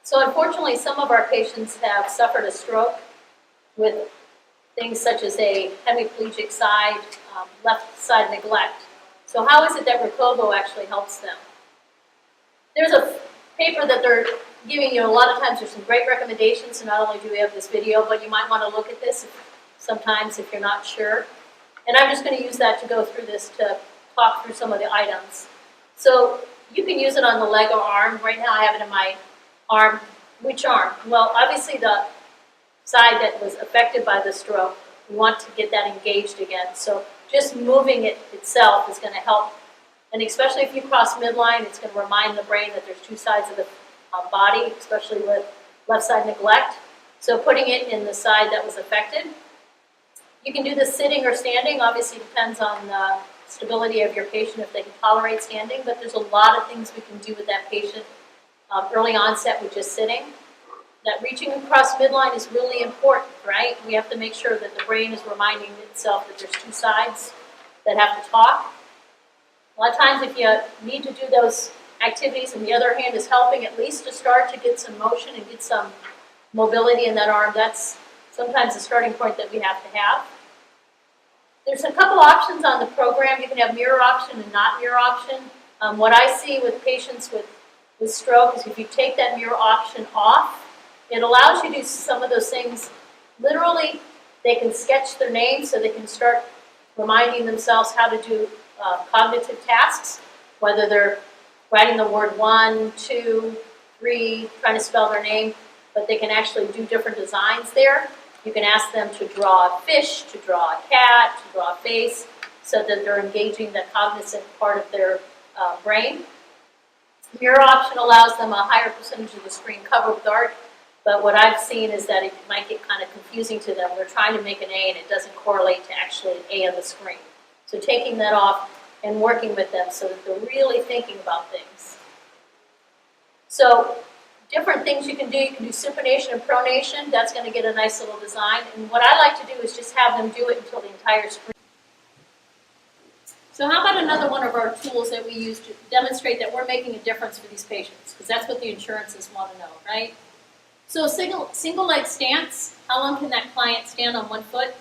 So unfortunately, some of our patients have suffered a stroke with things such as a hemiplegic side, left side neglect. So how is it that Recovo actually helps them? There's a paper that they're giving you. A lot of times there's some great recommendations, so not only do we have this video, but you might want to look at this sometimes if you're not sure. And I'm just going to use that to go through this to talk through some of the items. So you can use it on the leg or arm. Right now I have it in my arm. Which arm? Well, obviously the side that was affected by the stroke, we want to get that engaged again. So just moving it itself is going to help. And especially if you cross midline, it's going to remind the brain that there's two sides of the body, especially with left side neglect. So putting it in the side that was affected. You can do this sitting or standing. Obviously it depends on the stability of your patient if they can tolerate standing, but there's a lot of things we can do with that patient. Early onset with just sitting. That reaching across midline is really important, right? We have to make sure that the brain is reminding itself that there's two sides that have to talk. A lot of times if you need to do those activities and the other hand is helping at least to start to get some motion and get some mobility in that arm, that's sometimes the starting point that we have to have. There's a couple options on the program. You can have mirror option and not mirror option. What I see with patients with stroke is if you take that mirror option off, it allows you to do some of those things. Literally, they can sketch their name so they can start reminding themselves how to do cognitive tasks, whether they're writing the word 1, 2, 3, trying to spell their name, but they can actually do different designs there. You can ask them to draw a fish, to draw a cat, to draw a face, so that they're engaging the cognitive part of their brain. Mirror option allows them a higher percentage of the screen covered with art, but what I've seen is that it might get kind of confusing to them. They're trying to make an A and it doesn't correlate to actually an A on the screen. So taking that off and working with them so that they're really thinking about things. So different things you can do supination and pronation. That's going to get a nice little design. And what I like to do is just have them do it until the entire screen. So how about another one of our tools that we use to demonstrate that we're making a difference for these patients? Because that's what the insurances want to know, right? So single leg stance, how long can that client stand on one foot?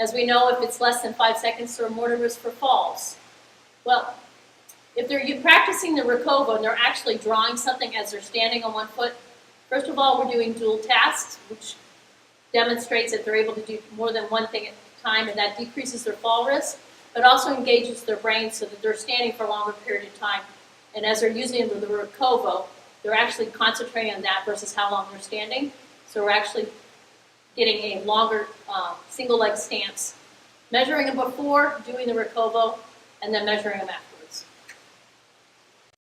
As we know, if it's less than 5 seconds, they're more at risk for falls. Well, if they're practicing the Recovo and they're actually drawing something as they're standing on one foot, first of all, we're doing dual tasks, which demonstrates that they're able to do more than one thing at a time, and that decreases their fall risk, but also engages their brain so that they're standing for a longer period of time. And as they're using the Recovo, they're actually concentrating on that versus how long they're standing. So we're actually getting a longer single leg stance. Measuring them before, doing the Recovo, and then measuring them after.